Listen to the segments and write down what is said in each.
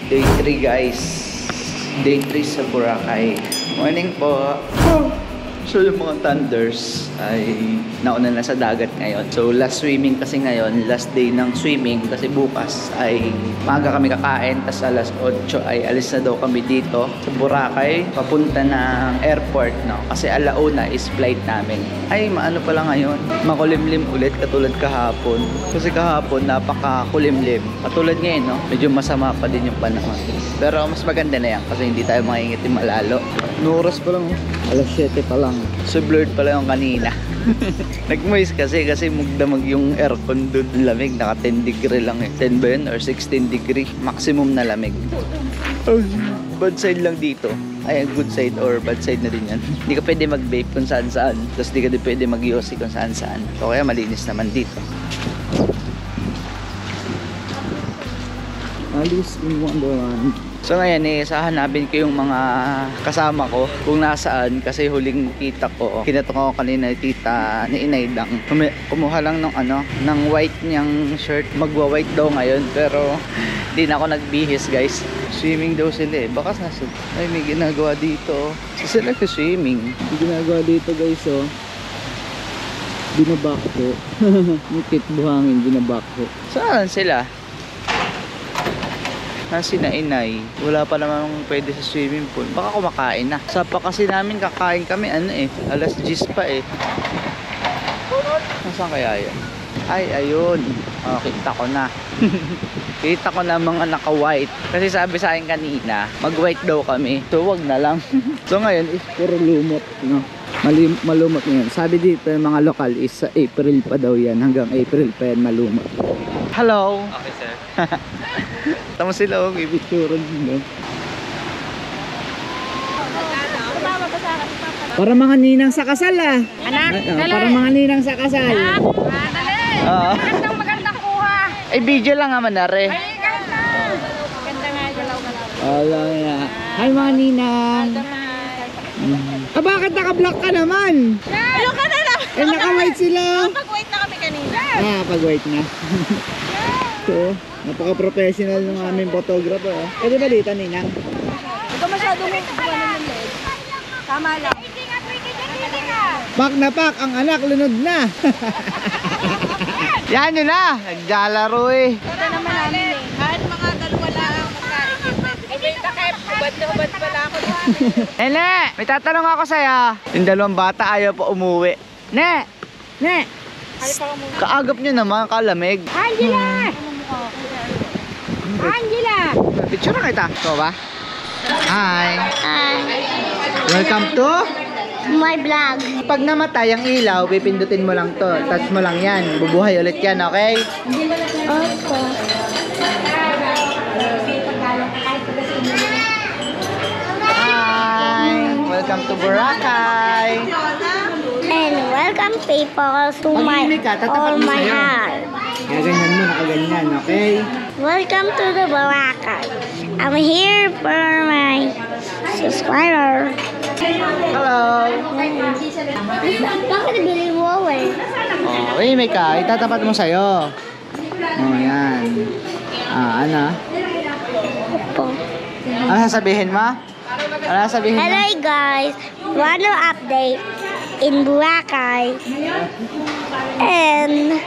Day 3 guys. Day 3 sa Boracay. Morning po. So yung mga thunders ay nauna na sa dagat ngayon. So last swimming kasi ngayon, last day ng swimming kasi bukas ay maaga kami kakain. Tapos alas 8 ay alis na daw kami dito sa Boracay papunta ng airport, no? Kasi alauna is flight namin. Ay maano pala ngayon, makulimlim ulit katulad kahapon. Kasi kahapon napakakulimlim. Katulad ngayon, no? Medyo masama pa din yung panahon. Pero mas maganda na yan kasi hindi tayo mangingitim malalo. Nuras pa lang, alas 7 pa lang. So blurred pala yung kanina. Nag-moist kasi magdamag yung aircon doon. Lamig, naka 10 degree lang eh. 10 ba yun? Or 16 degree. Maximum na lamig. Bad side lang dito. Ay, good side or bad side na din yan. Hindi ka pwede mag-vape kung saan saan. Tapos hindi ka din pwede mag-yossi kung saan saan. So kaya malinis naman dito. Alice in Wonderland. So ngayon sahanapin ko yung mga kasama ko kung nasaan kasi huling kita ko. Kinatok ako kanina ni tita ni Inaydang. Kumuha lang ng white niyang shirt. Magwa-white daw ngayon pero di na ako nagbihis guys. Swimming daw sila eh. Baka ay may ginagawa dito. So sila swimming. May ginagawa dito guys oh. Binabako. Mukit buhangin binabako. Saan sila? Nasi na inay, wala pa naman pwede sa swimming pool. Baka kumakain na. Sapa kasi namin kakain kami alas 10 pa eh. Nasaan kaya yan? Ay ayun, kita ko na. Kita ko na mga naka-white. Kasi sabi sa akin kanina, mag-white daw kami. So wag na lang. So ngayon is puro lumot, no? Malumot ngayon. Sabi dito yung mga lokal is sa April pa daw yan. Hanggang April pa yan malumot. Hello! Okay sir. Tama sila ibituran no? Para mga ninang sa kasal ah. Anak, para mga ninang sa kasal. Anak, dali. Magandang kuha. Ay video lang naman na re. Ay, ganda. Ganda nga, galaw-galaw. Wala nga. Hi mga ninang. Bakit naka-black ka naman? Ano ka na lang? Eh naka-white sila. Pag-wait na kami kanina. Pag-white na. So, napaka-professional ng aming photographer. Pwede ba dito, ninang? Ito masyadong ng leg. Tama lang. Hindi nga pwede ka. Pak na pak, ang anak lunod na. Yan yun na, nagjalaro eh. Ito naman namin eh. Kahit mga dalawa lang ang magkain. Hindi ka kahit ubad pala ako doon. Ne, may tatanong ako sa'yo. Yung dalawang bata ayaw pa umuwi. Ne! Ayaw pa umuwi. Kaagap nyo naman, kalamig. Angela! Angela! Picture na kita. Ito ba? Hi! Hi! Welcome to My vlog. Pag namatay ang ilaw, pipindutin mo lang to. Touch mo lang yan. Bubuhay ulit yan, okay? Opo. Hi! Welcome to Boracay! And welcome people to my Pag-ibig ka, tatapat all mo my sa'yo. heart. Gaganyan mo, nakaganyan, okay? Welcome to the Boracay. I'm here for my subscriber. Hello! Bakit bili mo eh? Oh, imig ka, itatapat mo sa'yo. Oh, yan. Ano? Po. Ano sasabihin mo? Ano sasabihin mo? Hello guys, one update in Boracay. And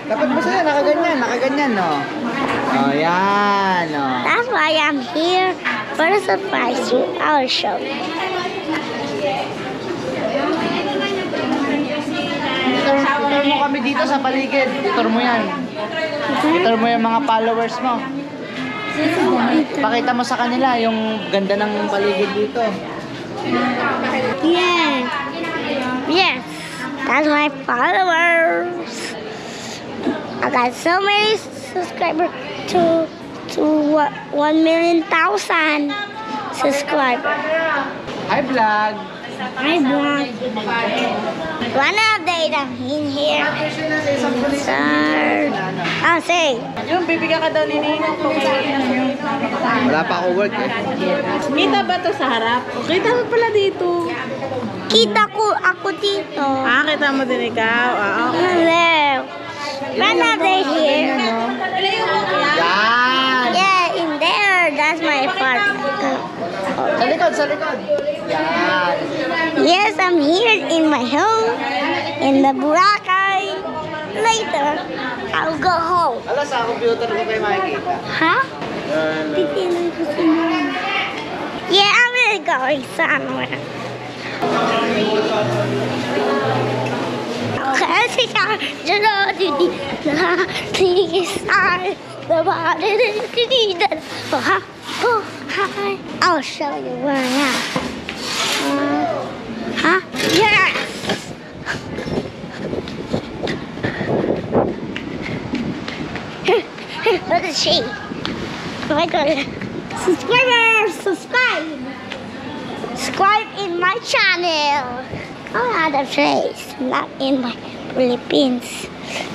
Dapat mo sa'yo, nakaganyan, no? Oh, yan, no? that's why I'm here for a surprise you. I'll show you. Tutor mo kami dito sa paligid. Tutor mo yan. Tutor mo yung mga followers mo. Pakita mo sa kanila yung ganda ng paligid dito. Yeah. Yes. That's my followers. I got so many subscribers to 1,000,000 subscribers. Hi, vlog! Hi vlog. One update I'm in here. Sir. Oh, say. Yung bibigyan ka daw ni Nino kung Wala pa ako work eh. kita ba to sa harap? O kita mo pala dito. Kita ko ako dito. Kita mo din ikaw. Okay. Hello. One update here. Yan! Yeah, in there. That's my likod, sa likod. Yan. Yes, I'm here in my home in the Boracay. Later, I'll go home. Ala, sa computer ko kayo makikita. Huh? Yeah, I'm really going somewhere. Kasi ka, I'll show you where I am. Huh? Yes! Look at she. Oh my God. Subscribers, subscribe. Subscribe in my channel. Go other place, not in my Philippines.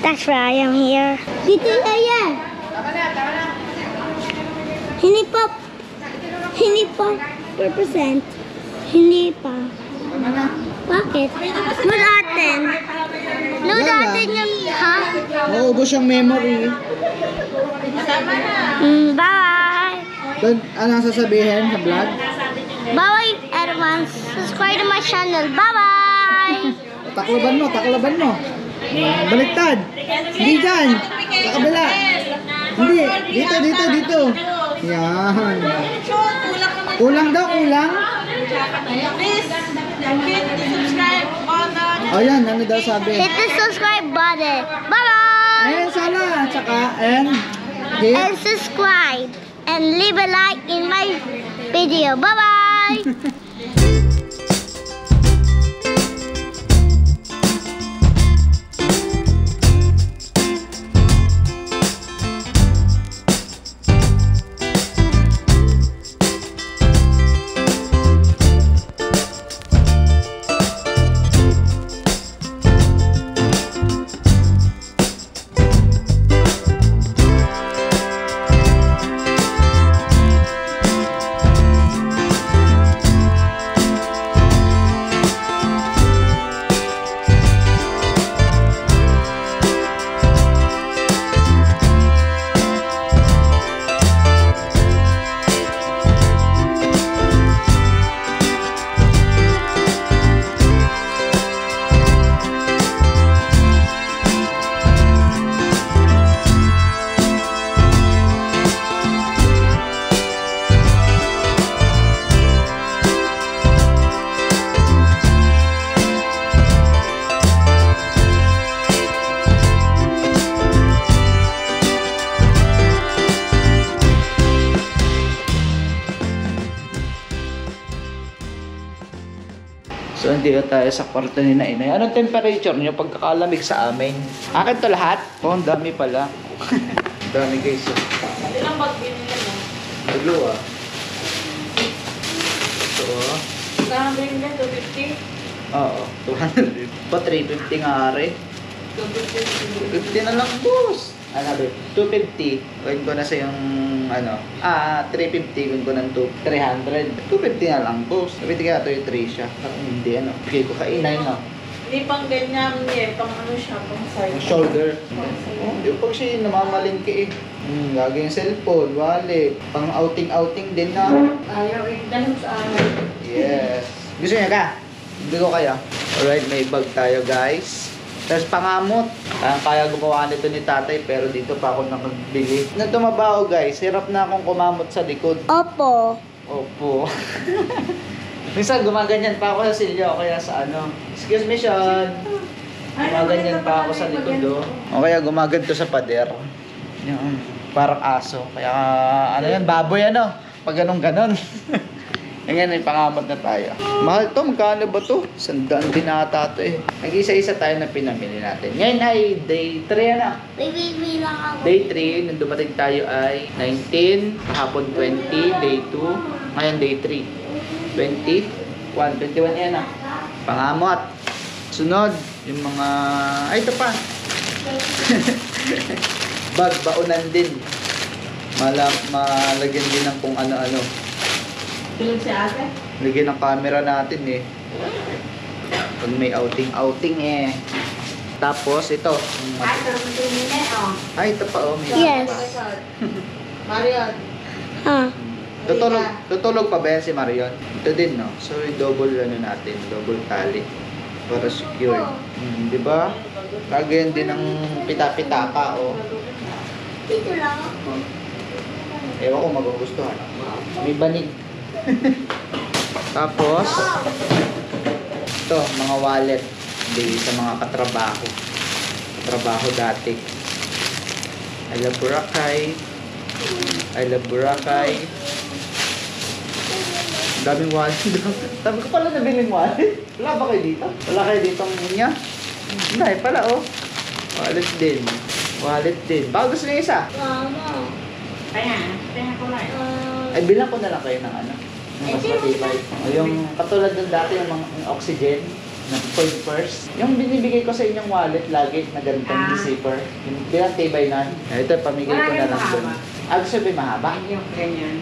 That's why I am here. Dito yan. Hindi pa. Hindi pa. 4%. Hindi pa. Bakit? Load natin. Load natin yung, ha? Maubos yung memory. Bye! Ano ang sasabihin sa vlog? Bye, everyone. Subscribe to my channel. Bye-bye! Taklaban mo, taklaban mo. Baliktad. Hindi dyan. Sa kabila. Hindi. Dito, dito, dito. Yan. Kulang daw, kulang. Please, hit the subscribe button. O yan, ano daw sabi? Hit the subscribe button. Bye-bye! Eh, sana. Tsaka, and hit. And subscribe. And leave a like in my video. Bye-bye! So, dito tayo sa kwarto ni Nainay. Anong temperature niyo pagkakalamig sa amin? Akin to lahat? Oh, ang dami pala. Dami guys. Ilang bag binili mo? Dalawa. Ito. Saan binili? 250? Oo, 200. Pa 350 nga rin. 250 na lang, boss. Ano sabi? 250. Gawin ko na sa yung, 350. Gawin ko ng 300. 250 na lang, boss. 250 kaya ito yung 3 siya. Parang hindi, Bigay ko kainay, no? Hindi pang ganyan niya. Pang ano siya, pang side. Yung shoulder. Oh, yung pag siya namamalingki eh. Lagi yung cellphone, wallet. Pang outing-outing din na. Ayaw, dahil sa amin. Yes. Gusto niya ka? Hindi ko kaya. Alright, may bag tayo guys. Tapos pangamot. Kaya gumawa nito ni tatay pero dito pa ako nakagbili. Nung tumaba ako guys, hirap na akong kumamot sa likod. Opo. Opo. Minsan gumaganyan pa ako sa silyo o kaya sa excuse me Sean. Gumaganyan pa ako sa likod o kaya gumaganto sa pader. Yung parang aso. Kaya baboy pag ganon. Ngayon, may pangamot na tayo. Mahal to, magkano ba to? 100 din ata to eh. Nag-isa-isa tayo na pinamili natin. Ngayon ay day 3 Baby lang ako. Day 3, nung dumating tayo ay 19, kahapon 20, day 2, ngayon day 3. 21 yan Pangamot. Sunod, yung mga, ito pa. Bag, baunan din. Malagyan din ng kung ano-ano. Tulog si ate? Lagyan ng camera natin eh. Pag may outing eh. Tapos ito. Ay, naman tingin eh, oh. Ay, ito pa May Yes. Marion. Huh. Tutulog pa ba yan si Marion? Ito din, no? So, double ano natin, double tali para secure. Di ba? Kagayan din ng pita-pita pa, oh. Dito lang ako. Ewan ko magugustuhan. May banig. Tapos, ito, mga wallet. Hindi, sa mga katrabaho. Katrabaho dati. I love Boracay. I love Boracay. Ang daming wallet. Sabi ko pala nabiling wallet. Wala ba kayo dito? Wala kayo dito ang niya? Hindi pala, oh. Wallet din. Wallet din. Baka gusto niya isa. Mama. Kaya ko lang. Ay, bilang ko na lang kayo ng ano. Ng mas matibay. O yung katulad ng dati yung mga yung oxygen na point first. Yung binibigay ko sa inyong wallet lagi na ganitong zipper. Yung bilang tibay na. Ito, pamigay ko na lang doon. Ah, gusto ba yung mahaba? Yung ganyan.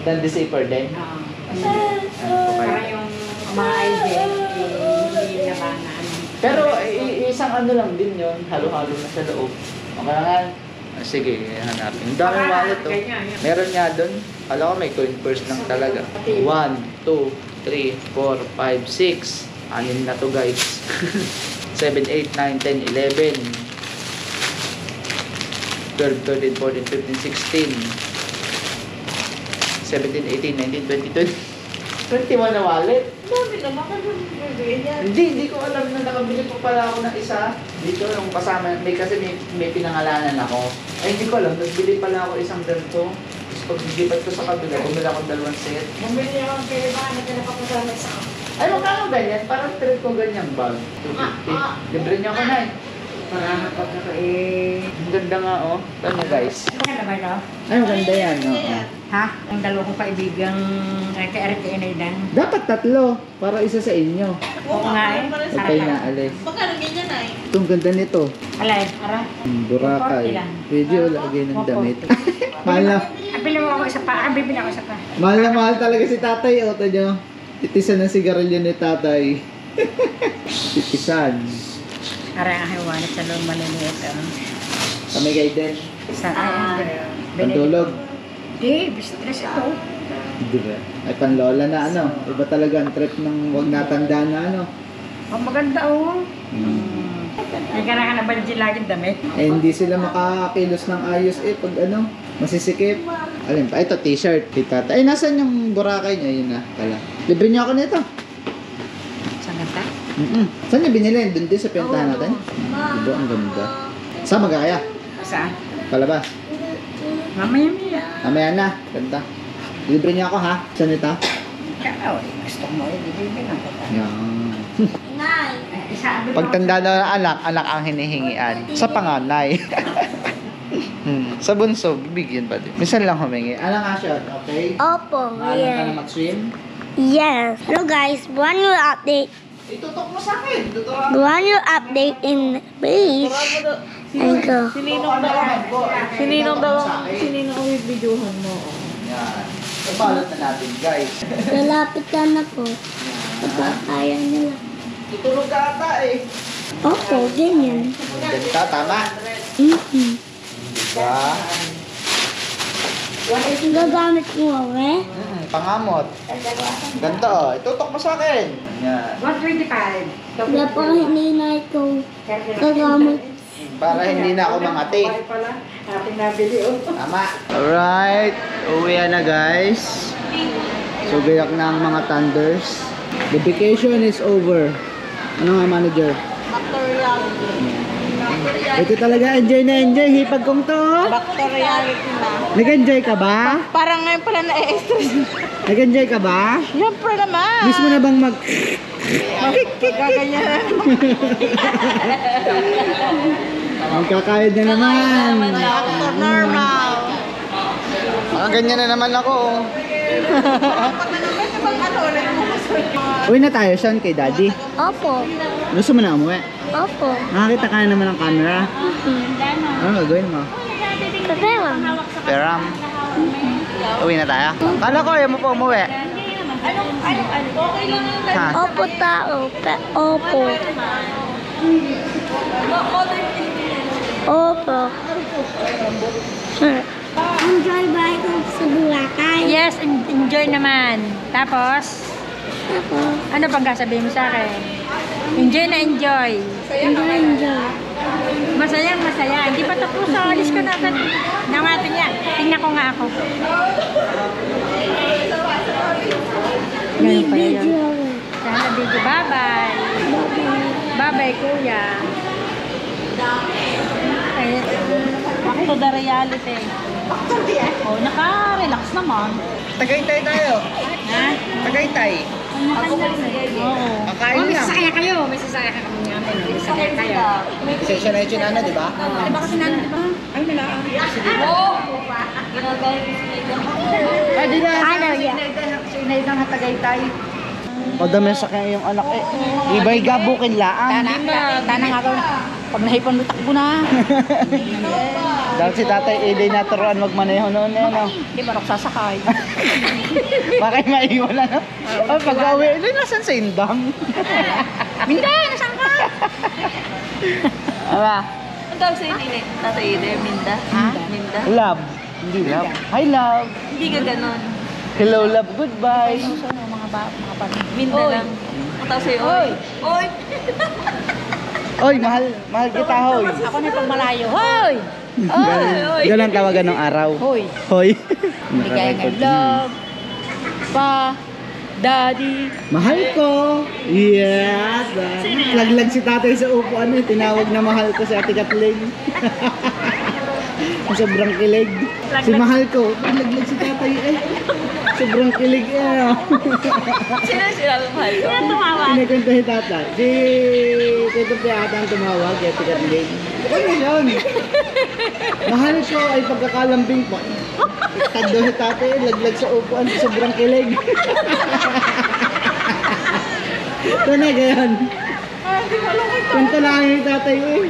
Dan zipper din. Oo. Okay. Para yung mga ID, hindi naman na ano. Pero isang ano lang din yun. Halo-halo na sa loob. Okay nga. Ah, sige, hanapin. Ang daming wallet to. Meron nga doon. Kala ko may coin purse lang talaga. 1, 2, 3, 4, 5, 6. Anin na to guys. 7, 8, 9, 10, 11. 12, 13, 14, 15, 16. 17, 18, 19, 20, 21 na wallet. Dami naman ka nung bibigyan yan. Hindi ko alam na nakabili pa pala ako ng isa. Dito yung kasama, kasi may pinangalanan ako. Ay, hindi ko alam, nagbili pala ako isang ganito. Tapos pag gigipat ko sa kabila, bumili ako 2 set. Bumili ako ng pilihan na pinapakasama sa ako. Ay, magkano ganyan? Parang trip ko ganyang bag. 250. Libre niyo ako na eh. Marami pa ka eh. Ang ganda nga oh. Tama guys. Maganda ba ito? Ay, maganda yan. Oo. Ha? Ang dalawa kong kaibigang RTN dan. Dapat 3 para isa sa inyo. Oo nga eh. Okay na, alis. Magkano ganyan ay? Itong ganda nito. Alay, ara. Boracay. Pwede o lagay ng damit. Mahal na. Abili mo ako isa pa. Bibili ako isa pa. Mahal na mahal talaga si tatay. O, nyo. Titisan ng sigarilyo ni tatay. Titisan. Ara ang hiwanit sa loob maliliit. Kami kayo din. Sa Pantulog. Di, bistress ito. Diba? Ay, panlola na ano. Iba talaga ang trip ng wag natanda na ano. Ang maganda oh. May ka na banji lagi damit. Eh, hindi sila makakakilos ng ayos eh pag ano, masisikip. Alin pa? Ito, t-shirt. Tata. Ay, nasan yung Boracay niya? Yun na, pala. Libre niyo ako nito. Saan ganda? Saan niya binili? Doon din sa pintahan natin? Diba, ang ganda. Saan magkaya? Saan? Palabas. Mamaya-maya. Mamaya na. Ganda. Libre niyo ako ha? Saan ito? Ikaw, gusto mo eh. Bibili lang kita. Yan. Nay. Isa, Pagtanda na ng anak, anak ang hinihingian. Sa panganay. Sa bunso, bibigyan pa din. Minsan lang humingi. Ano nga siya? Okay? Opo, Maalam ka na yes. mag-swim? Yes. Hello guys, one new update. Itutok mo sa akin. Tuturuan One new update in please. And go. Sininong ang videohan mo? Yan. Ibalot na natin, guys. Lalapit ka na po. Kaya nila. Tutulog ka ata eh. Opo, ganyan. Ganda, tama. Diba? Gagamit mo, eh? Pangamot. Ganda oh. Itutok mo sa akin. Yan. 125. Wala pa hindi na ikaw gagamit. Para hindi na ako mangati. Ating nabili oh. Tama. Alright. Uwi na guys. So gayak na ang mga Thunders. The vacation is over. Ano nga manager? Ito talaga enjoy na enjoy. Hipag kong to. Bacteriality na. Nag-enjoy ka ba? Parang ngayon pala na-stress. Nag-enjoy ka ba? Siyempre naman. Miss mo na bang mag... Gaganyan na. Magkakayod na naman. Normal. Ganyan na naman ako. Uwi na tayo, Sean, kay Daddy. Opo. Gusto mo na umuwi? Opo. Nakakita ka na naman ng camera. Ano gagawin mo? Kaperam. Peram. Uwi na tayo? Kala ko, ayaw mo pa umuwi. Ha? Opo tao. Opo. Opo. Enjoy ba ito sa Boracay? Yes, enjoy naman. Tapos, ano pang sasabihin mo sa akin? Enjoy na enjoy. Enjoy. Masayang masaya. Hindi pa tapos. Alis ka na agad. Nawatin niya. Tingnan ko nga ako. Ganun pala yun. Sana video. Bye-bye. Bye-bye, kuya. Back to the reality. Oh, naka-relax naman. Tagaytay tayo. Ha? Tagaytay. Oo. Kakain Oh, may lang. sasakyan kayo. May sasakyan kami namin. May sasakyan kayo. Session na yung chinana, di ba? Di ba kasi nandun, di ba? Ay, nalaan. Ay, di na. Ano yan? Sinaydan na Tagaytay. O dami sa kanya yung anak eh. Iba'y gabukin laang. Tana nga daw. Pag nahipon mo, takbo na. Dahil si tatay Eday naturuan magmaneho noon eh, no? Hindi ba ako sasakay? Bakit maiwan na, no? Oh, pag-awi, Eday, nasan sa indang? Minda, nasaan ka? Aba, Ang tawag sa hindi Tatay Eder, Minda? Ha? Minda? love. Hindi love. Hi, love. Hindi ka ganon. Hello, love. Goodbye. Mga panin. Minda lang. Ang tawag sa'yo, oy! Oy! Oy, mahal kita, hoy. Ako na pag malayo, hoy! Ganun ang tawagan ng araw. Hoy! Hoy. Hindi kaya ng love. Pa! Daddy! Mahal ko. Yes. Laglag si tatay sa upuan eh. Tinawag na mahal ko si Ate Kathleen. Sobrang kilig. Si mahal ko. Laglag si tatay eh. Sobrang kilig eh. Sino sila mahal ko? Sino tumawa? Kinikwento si tatay. Si Tito Piata ang tumawag kay Ate Kathleen. Ano yun? Mahal ko ay pagkakalambing po. Tado si tatay, laglag sa upuan, sobrang kilig. Ito na, gayon. Kwento lang yung tatay eh.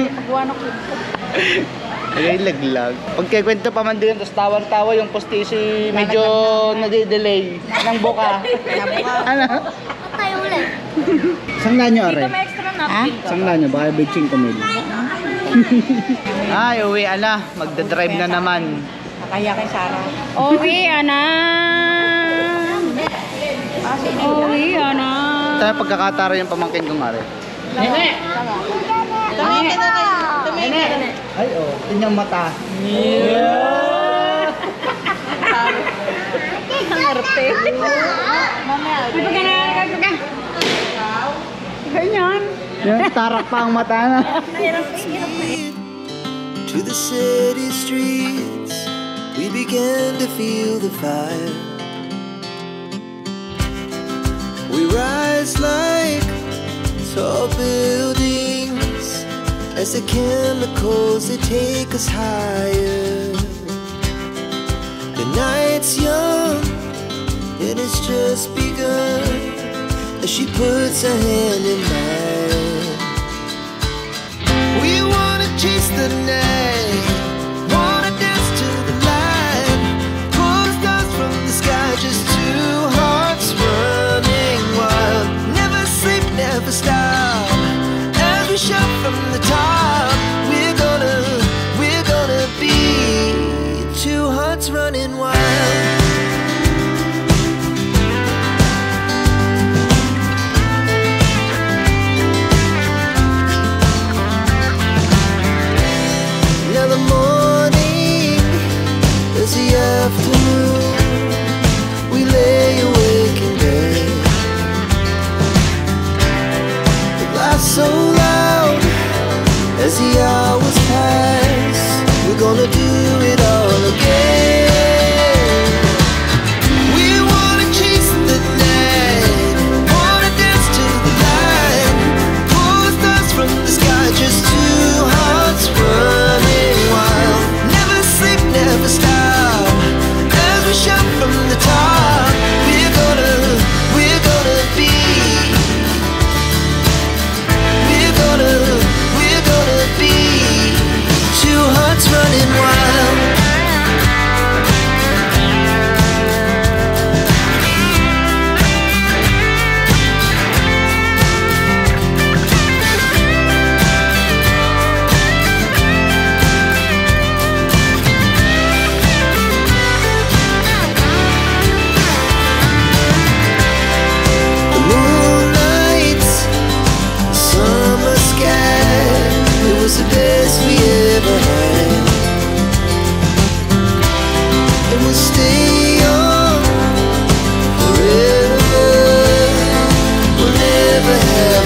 Pagbuwan ako. Ay, laglag. Pagkikwento pa man din, tapos tawang-tawa yung postisi medyo nade-delay ng buka. Ano? Tayo ulit. Sangla nyo, Are? May extra napkin ka. Sangla nyo, baka bitching kumili. Ay, uwi ala. Magdadrive na naman. Nakaya kay Sarah. Uwi, ana! Uwi, ana! Tayo pagkakatara yung pamangkin kong Are. Nene! Nene! Ay, oh. Tinyang mata. Ang arte. Mamaya. Ganyan. Yan, tarak pa ang mata na. To the city streets, we began to feel the fire. We rise like tall buildings as the chemicals they take us higher. The night's young and it's just begun as she puts her hand in mine. We wanna chase the night, wanna dance to the light, pull stars from the sky, just two hearts running wild. Never sleep, never stop, as we shout from the top. We're gonna be two hearts running wild. Now the morning is the afternoon. We lay awake in bed. The laughs so loud as the hours pass. We're gonna do it all again. We wanna chase the night, wanna dance to the light, pull stars from the sky, just two hearts running wild. Never sleep, never stop, as we shout from the top. We're gonna be, we're gonna be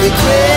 regret.